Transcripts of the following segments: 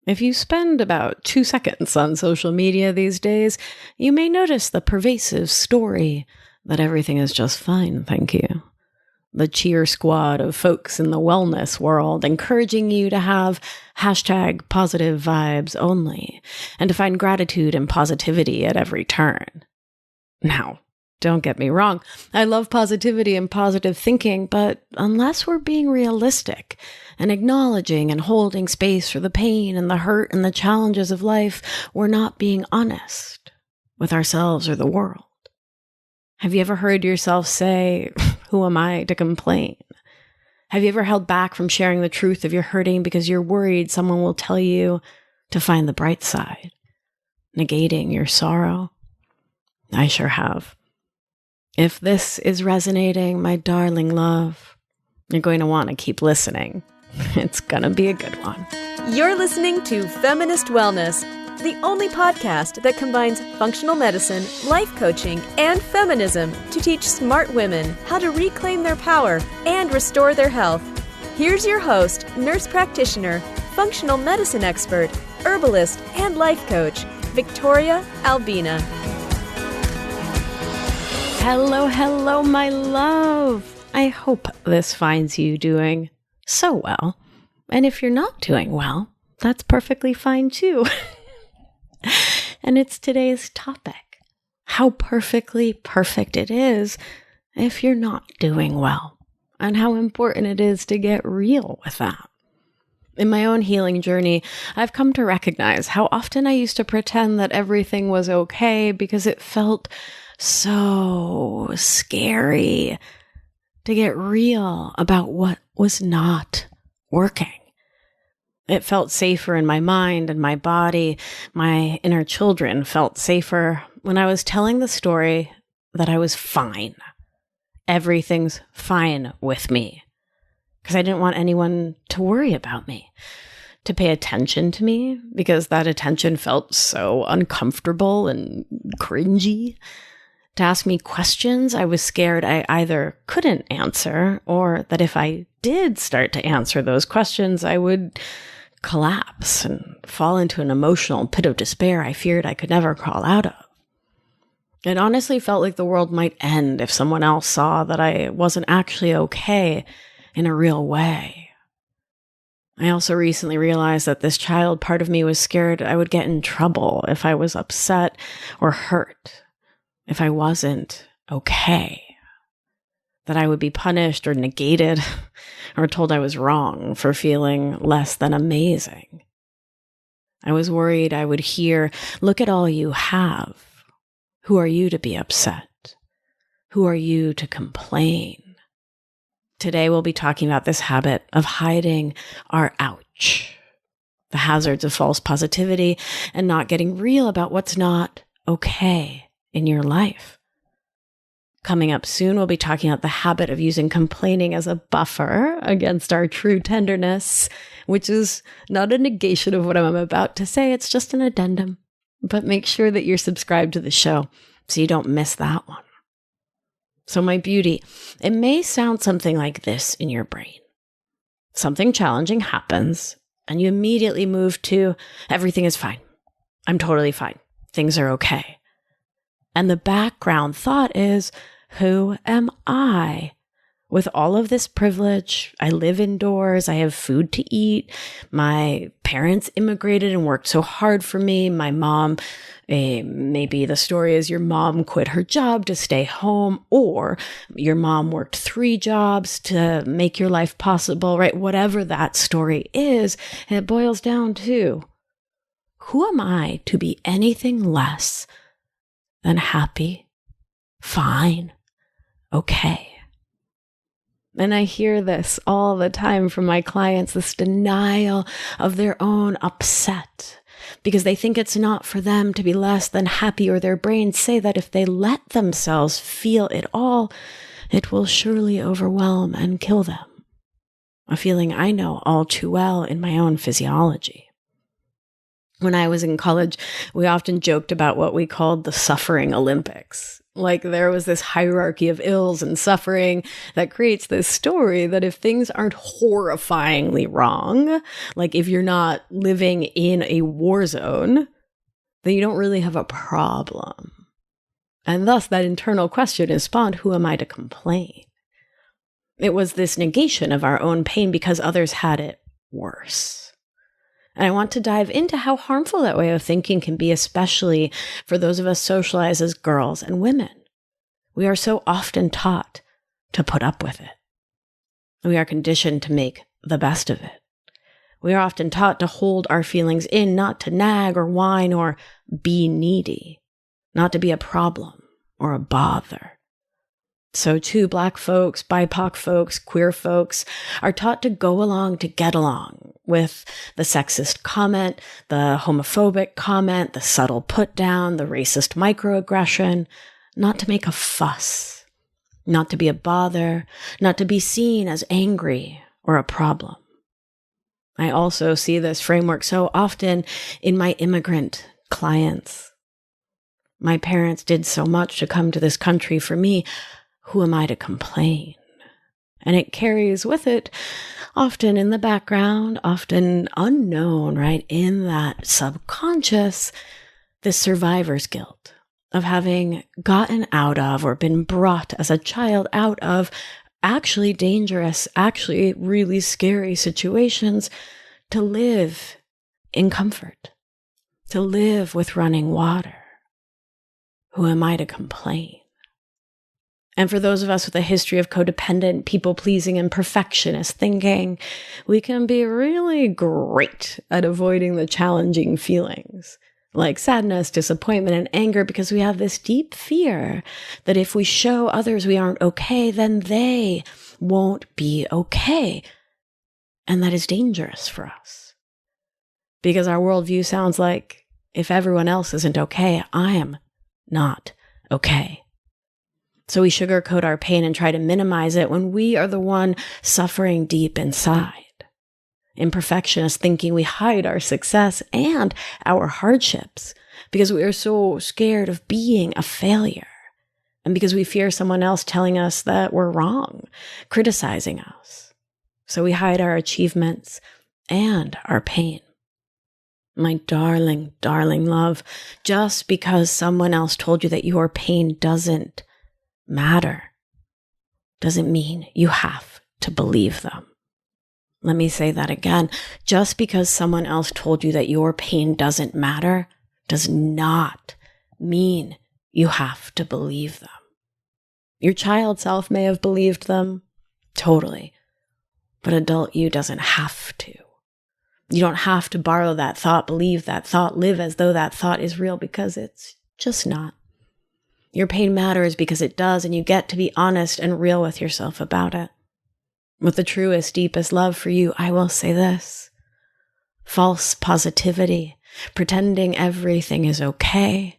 If you spend about 2 seconds on social media these days, you may notice the pervasive story that everything is just fine, thank you. The cheer squad of folks in the wellness world encouraging you to have hashtag positive vibes only and to find gratitude and positivity at every turn. Now, don't get me wrong, I love positivity and positive thinking, but unless we're being realistic and acknowledging and holding space for the pain and the hurt and the challenges of life, we're not being honest with ourselves or the world. Have you ever heard yourself say, "Who am I to complain?" Have you ever held back from sharing the truth of your hurting because you're worried someone will tell you to find the bright side, negating your sorrow? I sure have. If this is resonating, my darling love, you're going to want to keep listening. It's going to be a good one. You're listening to Feminist Wellness, the only podcast that combines functional medicine, life coaching, and feminism to teach smart women how to reclaim their power and restore their health. Here's your host, nurse practitioner, functional medicine expert, herbalist, and life coach, Victoria Albina. Hello, my love. I hope this finds you doing so well. And if you're not doing well, that's perfectly fine too. And it's today's topic, how perfectly perfect it is if you're not doing well, and how important it is to get real with that. In my own healing journey, I've come to recognize how often I used to pretend that everything was okay because it felt so scary to get real about what was not working. It felt safer in my mind and my body. My inner children felt safer when I was telling the story that I was fine. Everything's fine with me. Because I didn't want anyone to worry about me, to pay attention to me, because that attention felt so uncomfortable and cringy. To ask me questions I was scared I either couldn't answer, or that if I did start to answer those questions, I would collapse and fall into an emotional pit of despair I feared I could never crawl out of. It honestly felt like the world might end if someone else saw that I wasn't actually okay in a real way. I also recently realized that this child part of me was scared I would get in trouble if I was upset or hurt, if I wasn't okay, that I would be punished or negated or told I was wrong for feeling less than amazing. I was worried I would hear, "Look at all you have. Who are you to be upset? Who are you to complain?" Today we'll be talking about this habit of hiding our ouch, the hazards of false positivity, and not getting real about what's not okay in your life. Coming up soon, we'll be talking about the habit of using complaining as a buffer against our true tenderness, which is not a negation of what I'm about to say. It's just an addendum. But make sure that you're subscribed to the show so you don't miss that one. So my beauty, it may sound something like this in your brain. Something challenging happens, and you immediately move to, "Everything is fine. I'm totally fine. Things are okay." And the background thought is, who am I? With all of this privilege, I live indoors, I have food to eat, my parents immigrated and worked so hard for me, my mom, maybe the story is your mom quit her job to stay home, or your mom worked 3 jobs to make your life possible, right? Whatever that story is, it boils down to, who am I to be anything less than happy, fine, okay? And I hear this all the time from my clients, this denial of their own upset, because they think it's not for them to be less than happy, or their brains say that if they let themselves feel it all, it will surely overwhelm and kill them. A feeling I know all too well in my own physiology. When I was in college, we often joked about what we called the suffering Olympics. Like there was this hierarchy of ills and suffering that creates this story that if things aren't horrifyingly wrong, like if you're not living in a war zone, then you don't really have a problem. And thus that internal question is spawned, who am I to complain? It was this negation of our own pain because others had it worse. And I want to dive into how harmful that way of thinking can be, especially for those of us socialized as girls and women. We are so often taught to put up with it. We are conditioned to make the best of it. We are often taught to hold our feelings in, not to nag or whine or be needy, not to be a problem or a bother. So too, Black folks, BIPOC folks, queer folks are taught to go along to get along with the sexist comment, the homophobic comment, the subtle put down, the racist microaggression, not to make a fuss, not to be a bother, not to be seen as angry or a problem. I also see this framework so often in my immigrant clients. My parents did so much to come to this country for me. Who am I to complain? And it carries with it, often in the background, often unknown, right, in that subconscious, this survivor's guilt of having gotten out of or been brought as a child out of actually dangerous, actually really scary situations to live in comfort, to live with running water. Who am I to complain? And for those of us with a history of codependent, people-pleasing, and perfectionist thinking, we can be really great at avoiding the challenging feelings, like sadness, disappointment, and anger, because we have this deep fear that if we show others we aren't okay, then they won't be okay. And that is dangerous for us. Because our worldview sounds like, if everyone else isn't okay, I am not okay. So we sugarcoat our pain and try to minimize it when we are the one suffering deep inside. In perfectionist thinking, we hide our success and our hardships because we are so scared of being a failure and because we fear someone else telling us that we're wrong, criticizing us. So we hide our achievements and our pain. My darling, darling love, just because someone else told you that your pain doesn't matter doesn't mean you have to believe them. Let me say that again. Just because someone else told you that your pain doesn't matter does not mean you have to believe them. Your child self may have believed them, totally, but adult you doesn't have to. You don't have to borrow that thought, believe that thought, live as though that thought is real, because it's just not. Your pain matters because it does, and you get to be honest and real with yourself about it. With the truest, deepest love for you, I will say this. False positivity, pretending everything is okay,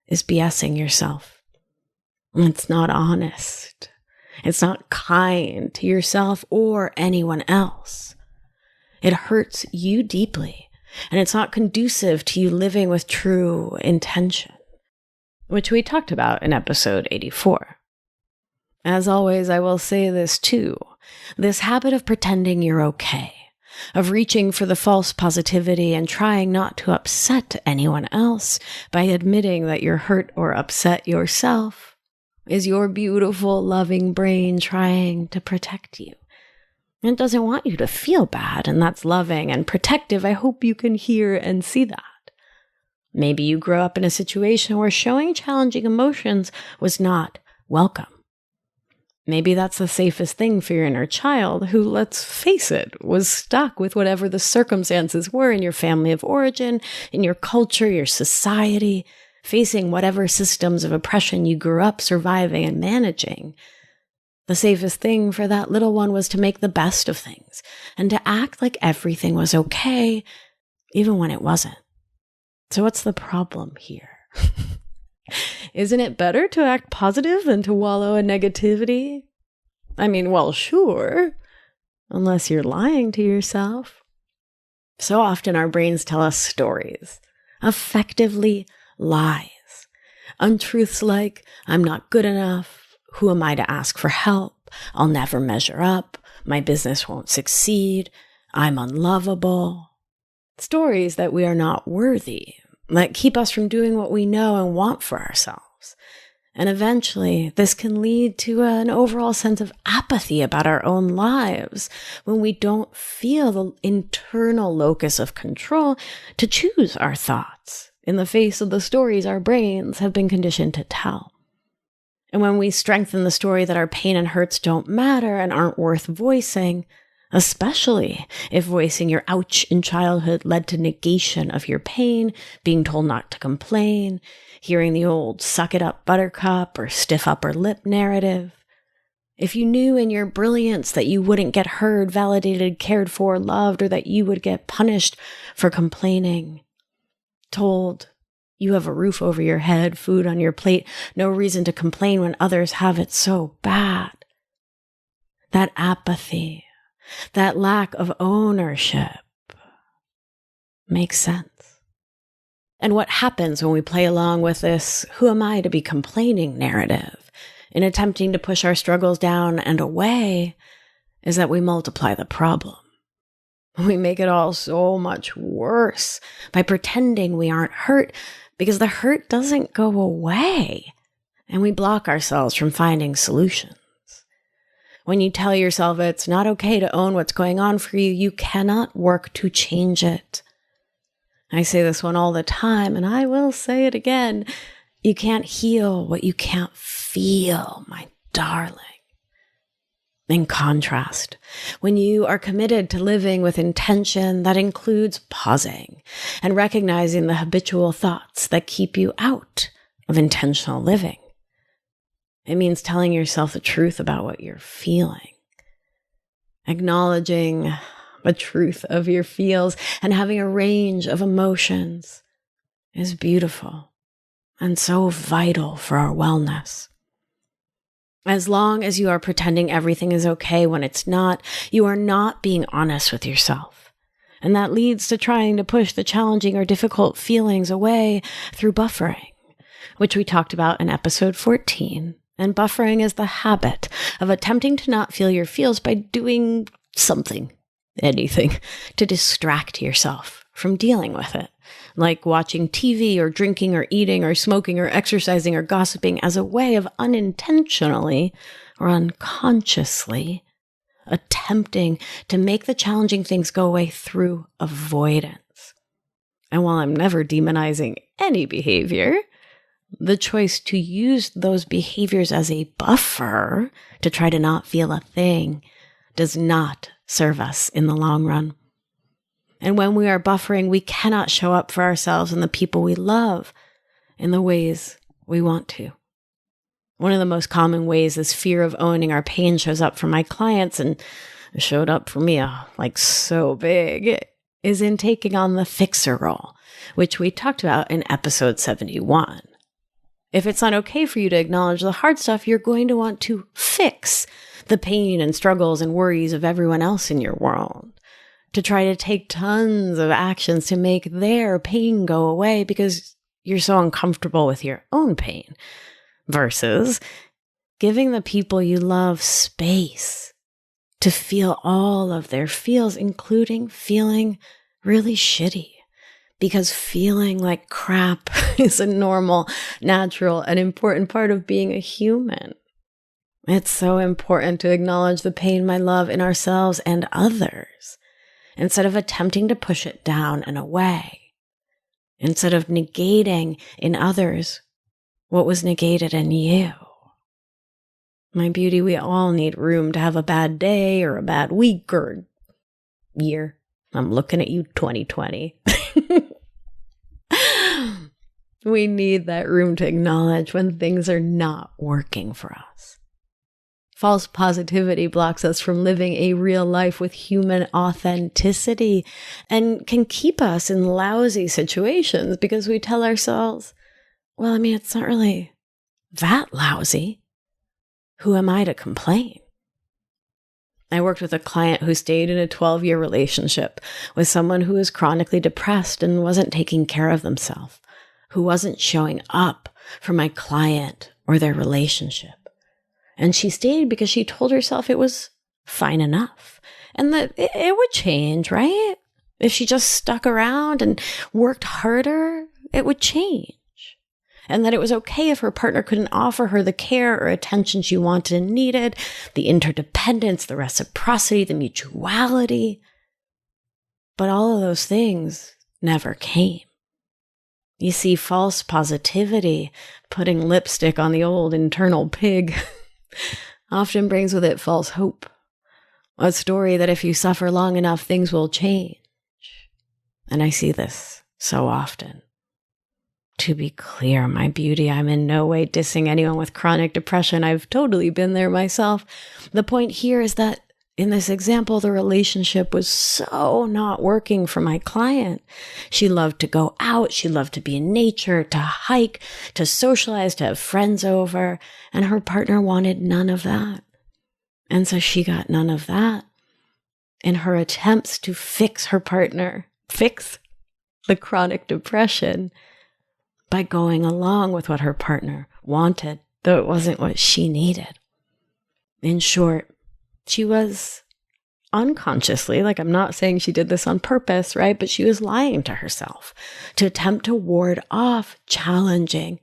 is BSing yourself. It's not honest. It's not kind to yourself or anyone else. It hurts you deeply, and it's not conducive to you living with true intention, which we talked about in episode 84. As always, I will say this too. This habit of pretending you're okay, of reaching for the false positivity and trying not to upset anyone else by admitting that you're hurt or upset yourself, is your beautiful, loving brain trying to protect you. It doesn't want you to feel bad, and that's loving and protective. I hope you can hear and see that. Maybe you grew up in a situation where showing challenging emotions was not welcome. Maybe that's the safest thing for your inner child who, let's face it, was stuck with whatever the circumstances were in your family of origin, in your culture, your society, facing whatever systems of oppression you grew up surviving and managing. The safest thing for that little one was to make the best of things and to act like everything was okay, even when it wasn't. So what's the problem here? Isn't it better to act positive than to wallow in negativity? I mean, well, sure, unless you're lying to yourself. So often our brains tell us stories, effectively lies, Untruths like, I'm not good enough. Who am I to ask for help? I'll never measure up. My business won't succeed. I'm unlovable. Stories that we are not worthy, that keep us from doing what we know and want for ourselves. And eventually, this can lead to an overall sense of apathy about our own lives when we don't feel the internal locus of control to choose our thoughts in the face of the stories our brains have been conditioned to tell. And when we strengthen the story that our pain and hurts don't matter and aren't worth voicing, especially if voicing your ouch in childhood led to negation of your pain, being told not to complain, hearing the old suck it up buttercup or stiff upper lip narrative. If you knew in your brilliance that you wouldn't get heard, validated, cared for, loved, or that you would get punished for complaining, told you have a roof over your head, food on your plate, no reason to complain when others have it so bad. That apathy, that lack of ownership makes sense. And what happens when we play along with this who am I to be complaining narrative in attempting to push our struggles down and away is that we multiply the problem. We make it all so much worse by pretending we aren't hurt because the hurt doesn't go away, and we block ourselves from finding solutions. When you tell yourself it's not okay to own what's going on for you, you cannot work to change it. I say this one all the time, and I will say it again. You can't heal what you can't feel, my darling. In contrast, when you are committed to living with intention, that includes pausing and recognizing the habitual thoughts that keep you out of intentional living. It means telling yourself the truth about what you're feeling, acknowledging the truth of your feels, and having a range of emotions is beautiful and so vital for our wellness. As long as you are pretending everything is okay when it's not, you are not being honest with yourself. And that leads to trying to push the challenging or difficult feelings away through buffering, which we talked about in episode 14. And buffering is the habit of attempting to not feel your feels by doing something, anything, to distract yourself from dealing with it. Like watching TV or drinking or eating or smoking or exercising or gossiping as a way of unintentionally or unconsciously attempting to make the challenging things go away through avoidance. And while I'm never demonizing any behavior, the choice to use those behaviors as a buffer to try to not feel a thing does not serve us in the long run. And when we are buffering, we cannot show up for ourselves and the people we love in the ways we want to. One of the most common ways this fear of owning our pain shows up for my clients, and showed up for me like so big, is in taking on the fixer role, which we talked about in episode 71. If it's not okay for you to acknowledge the hard stuff, you're going to want to fix the pain and struggles and worries of everyone else in your world, to try to take tons of actions to make their pain go away because you're so uncomfortable with your own pain, versus giving the people you love space to feel all of their feels, including feeling really shitty. Because feeling like crap is a normal, natural, and important part of being a human. It's so important to acknowledge the pain, my love, in ourselves and others, instead of attempting to push it down and away, instead of negating in others what was negated in you. My beauty, we all need room to have a bad day or a bad week or year. I'm looking at you, 2020. We need that room to acknowledge when things are not working for us. False positivity blocks us from living a real life with human authenticity and can keep us in lousy situations because we tell ourselves, well, it's not really that lousy. Who am I to complain? I worked with a client who stayed in a 12-year relationship with someone who was chronically depressed and wasn't taking care of themselves, who wasn't showing up for my client or their relationship. And she stayed because she told herself it was fine enough and that it would change, right? If she just stuck around and worked harder, it would change. And that it was okay if her partner couldn't offer her the care or attention she wanted and needed, the interdependence, the reciprocity, the mutuality. But all of those things never came. You see, false positivity, putting lipstick on the old internal pig, often brings with it false hope. A story that if you suffer long enough, things will change. And I see this so often. To be clear, my beauty, I'm in no way dissing anyone with chronic depression. I've totally been there myself. The point here is that in this example, the relationship was so not working for my client. She loved to go out. She loved to be in nature, to hike, to socialize, to have friends over. And her partner wanted none of that. And so she got none of that. In her attempts to fix her partner, fix the chronic depression by going along with what her partner wanted, though it wasn't what she needed. In short, she was unconsciously, like I'm not saying she did this on purpose, right? But she was lying to herself to attempt to ward off challenging,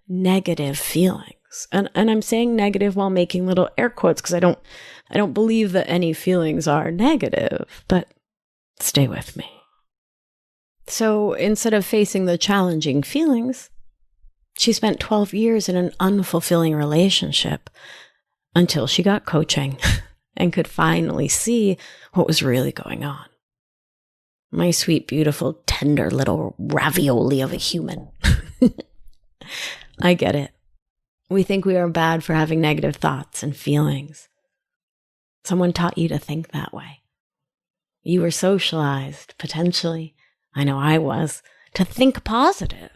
negative feelings. And I'm saying negative while making little air quotes because I don't believe that any feelings are negative, but stay with me. So instead of facing the challenging feelings, she spent 12 years in an unfulfilling relationship until she got coaching and could finally see what was really going on. My sweet, beautiful, tender little ravioli of a human. I get it. We think we are bad for having negative thoughts and feelings. Someone taught you to think that way. You were socialized, potentially, I know I was, to think positive.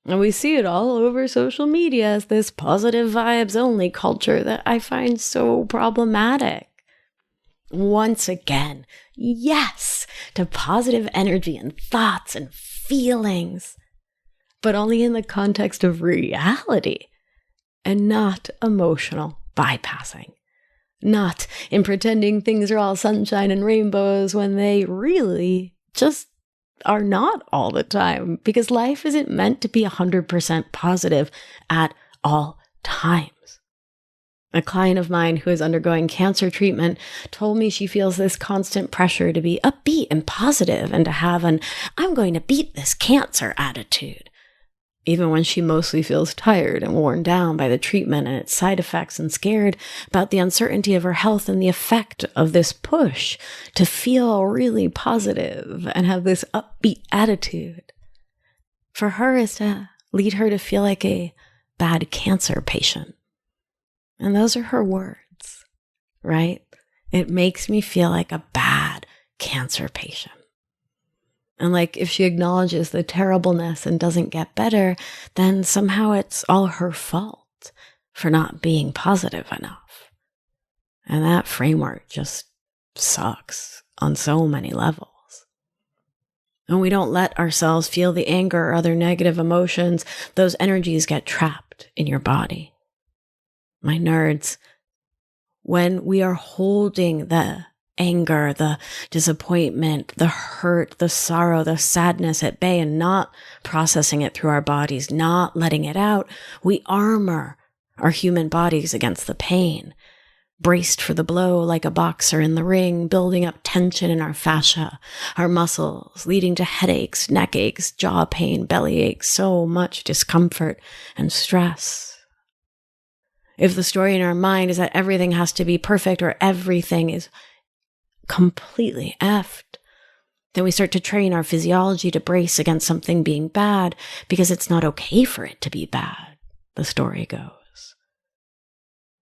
And we see it all over social media as this positive vibes only culture that I find so problematic. Once again, yes to positive energy and thoughts and feelings, but only in the context of reality and not emotional bypassing. Not in pretending things are all sunshine and rainbows when they really just are not all the time, because life isn't meant to be 100% positive at all times. A client of mine who is undergoing cancer treatment told me she feels this constant pressure to be upbeat and positive and to have an I'm going to beat this cancer attitude, even when she mostly feels tired and worn down by the treatment and its side effects and scared about the uncertainty of her health and the effect of this push to feel really positive and have this upbeat attitude. For her is to lead her to feel like a bad cancer patient. And those are her words, right? It makes me feel like a bad cancer patient. And like if she acknowledges the terribleness and doesn't get better, then somehow it's all her fault for not being positive enough. And that framework just sucks on so many levels. And we don't let ourselves feel the anger or other negative emotions. Those energies get trapped in your body. My nerds, when we are holding the anger, the disappointment, the hurt, the sorrow, the sadness at bay and not processing it through our bodies, not letting it out, we armor our human bodies against the pain, braced for the blow like a boxer in the ring, building up tension in our fascia, our muscles, leading to headaches, neck aches, jaw pain, belly aches, so much discomfort and stress. If the story in our mind is that everything has to be perfect or everything is completely effed, then we start to train our physiology to brace against something being bad because it's not okay for it to be bad, the story goes.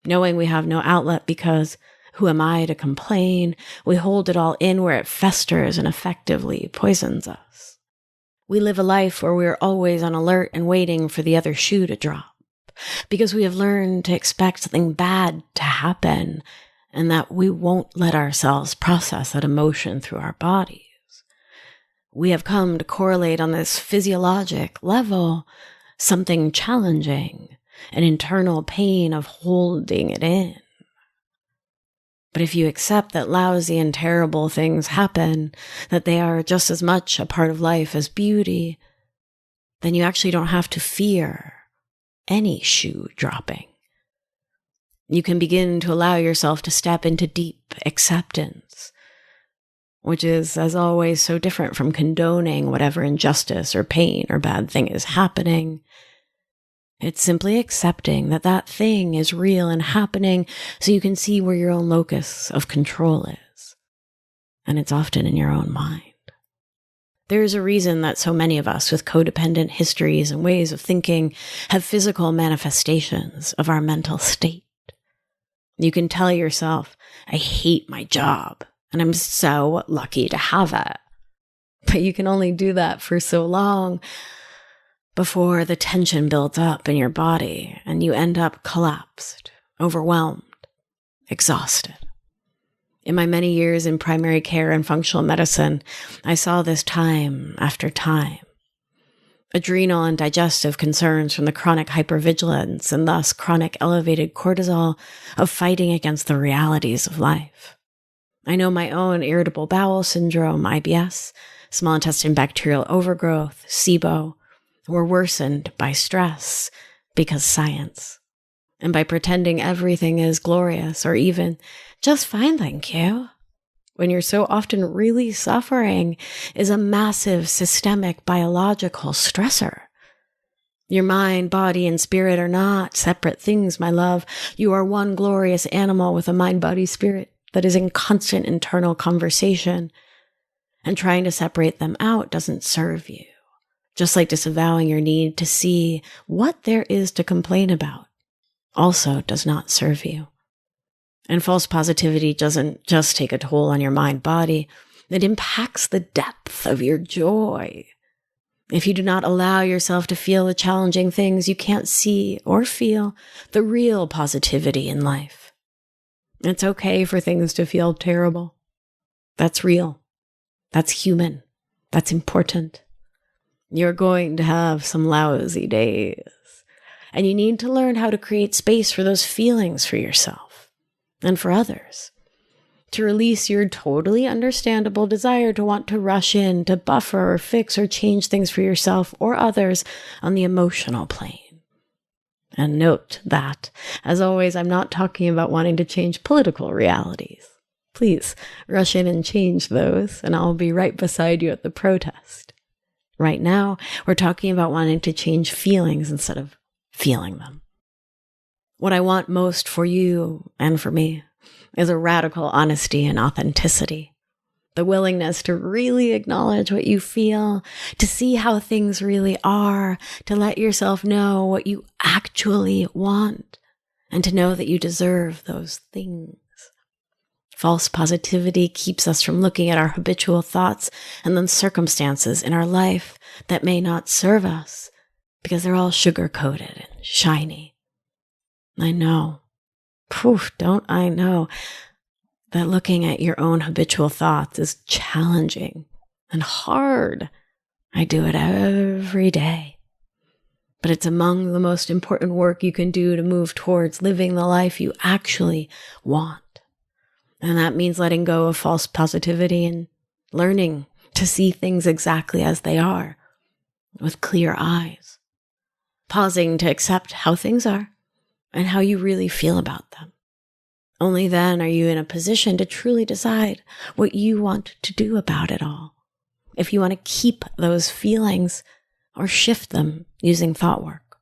Knowing we have no outlet because who am I to complain, we hold it all in where it festers and effectively poisons us. We live a life where we're always on alert and waiting for the other shoe to drop because we have learned to expect something bad to happen and that we won't let ourselves process that emotion through our bodies. We have come to correlate on this physiologic level something challenging, an internal pain of holding it in. But if you accept that lousy and terrible things happen, that they are just as much a part of life as beauty, then you actually don't have to fear any shoe dropping. You can begin to allow yourself to step into deep acceptance, which is, as always, so different from condoning whatever injustice or pain or bad thing is happening. It's simply accepting that that thing is real and happening so you can see where your own locus of control is. And it's often in your own mind. There's a reason that so many of us with codependent histories and ways of thinking have physical manifestations of our mental state. You can tell yourself, I hate my job, and I'm so lucky to have it. But you can only do that for so long before the tension builds up in your body and you end up collapsed, overwhelmed, exhausted. In my many years in primary care and functional medicine, I saw this time after time. Adrenal and digestive concerns from the chronic hypervigilance and thus chronic elevated cortisol of fighting against the realities of life. I know my own irritable bowel syndrome, IBS, small intestine bacterial overgrowth, SIBO, were worsened by stress because science, and by pretending everything is glorious or even just fine, thank you, when you're so often really suffering, is a massive systemic biological stressor. Your mind, body, and spirit are not separate things, my love. You are one glorious animal with a mind, body, spirit that is in constant internal conversation, and trying to separate them out doesn't serve you. Just like disavowing your need to see what there is to complain about also does not serve you. And false positivity doesn't just take a toll on your mind, body. It impacts the depth of your joy. If you do not allow yourself to feel the challenging things, you can't see or feel the real positivity in life. It's okay for things to feel terrible. That's real. That's human. That's important. You're going to have some lousy days, and you need to learn how to create space for those feelings for yourself and for others, to release your totally understandable desire to want to rush in, to buffer or fix or change things for yourself or others on the emotional plane. And note that, as always, I'm not talking about wanting to change political realities. Please rush in and change those, and I'll be right beside you at the protest. Right now, we're talking about wanting to change feelings instead of feeling them. What I want most for you and for me is a radical honesty and authenticity. The willingness to really acknowledge what you feel, to see how things really are, to let yourself know what you actually want, and to know that you deserve those things. False positivity keeps us from looking at our habitual thoughts and then circumstances in our life that may not serve us because they're all sugar-coated and shiny. I know, don't I know, that looking at your own habitual thoughts is challenging and hard. I do it every day. But it's among the most important work you can do to move towards living the life you actually want. And that means letting go of false positivity and learning to see things exactly as they are, with clear eyes. Pausing to accept how things are and how you really feel about them. Only then are you in a position to truly decide what you want to do about it all. If you want to keep those feelings or shift them using thought work.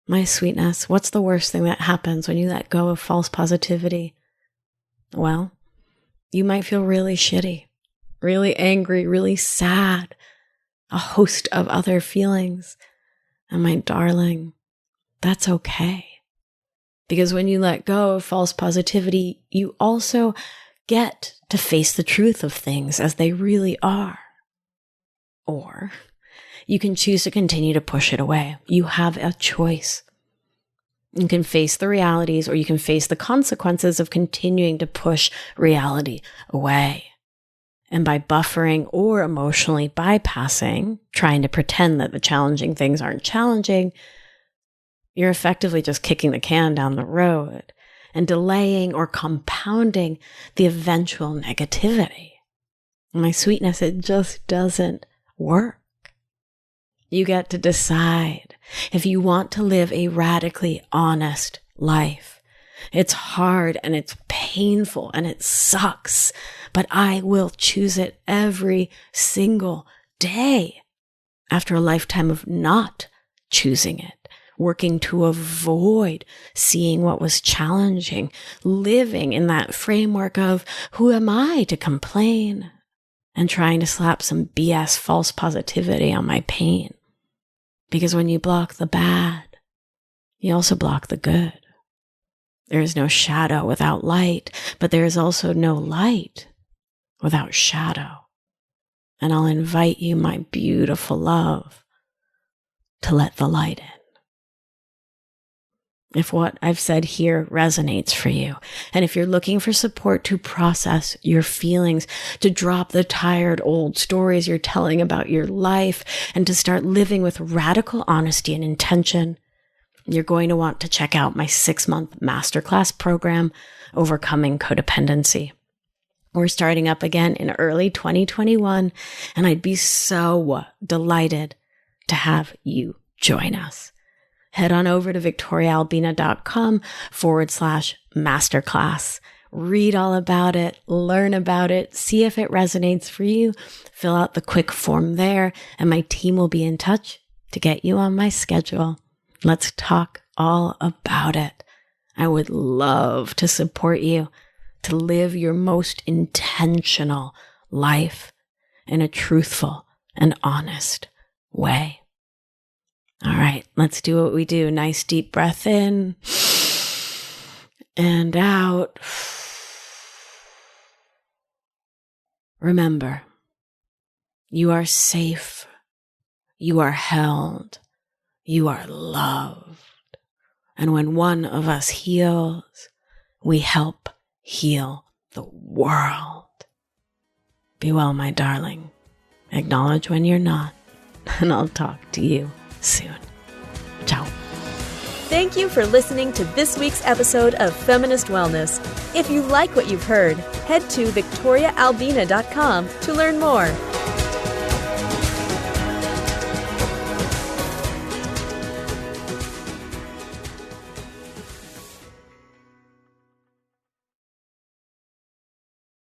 My sweetness, what's the worst thing that happens when you let go of false positivity? Well, you might feel really shitty, really angry, really sad, a host of other feelings. And my darling, that's okay. Because when you let go of false positivity, you also get to face the truth of things as they really are. Or you can choose to continue to push it away. You have a choice. You can face the realities, or you can face the consequences of continuing to push reality away. And by buffering or emotionally bypassing, trying to pretend that the challenging things aren't challenging, you're effectively just kicking the can down the road and delaying or compounding the eventual negativity. My sweetness, it just doesn't work. You get to decide if you want to live a radically honest life. It's hard and it's painful and it sucks, but I will choose it every single day after a lifetime of not choosing it, working to avoid seeing what was challenging, living in that framework of who am I to complain, and trying to slap some BS false positivity on my pain. Because when you block the bad, you also block the good. There is no shadow without light, but there is also no light without shadow. And I'll invite you, my beautiful love, to let the light in. If what I've said here resonates for you, and if you're looking for support to process your feelings, to drop the tired old stories you're telling about your life, and to start living with radical honesty and intention, you're going to want to check out my 6-month Masterclass program, Overcoming Codependency. We're starting up again in early 2021, and I'd be so delighted to have you join us. Head on over to victoriaalbina.com/masterclass. Read all about it, learn about it, see if it resonates for you. Fill out the quick form there, and my team will be in touch to get you on my schedule. Let's talk all about it. I would love to support you to live your most intentional life in a truthful and honest way. All right, let's do what we do. Nice deep breath in and out. Remember, you are safe. You are held. You are loved. And when one of us heals, we help heal the world. Be well, my darling. Acknowledge when you're not, and I'll talk to you soon. Ciao. Thank you for listening to this week's episode of Feminist Wellness. If you like what you've heard, head to victoriaalbina.com to learn more.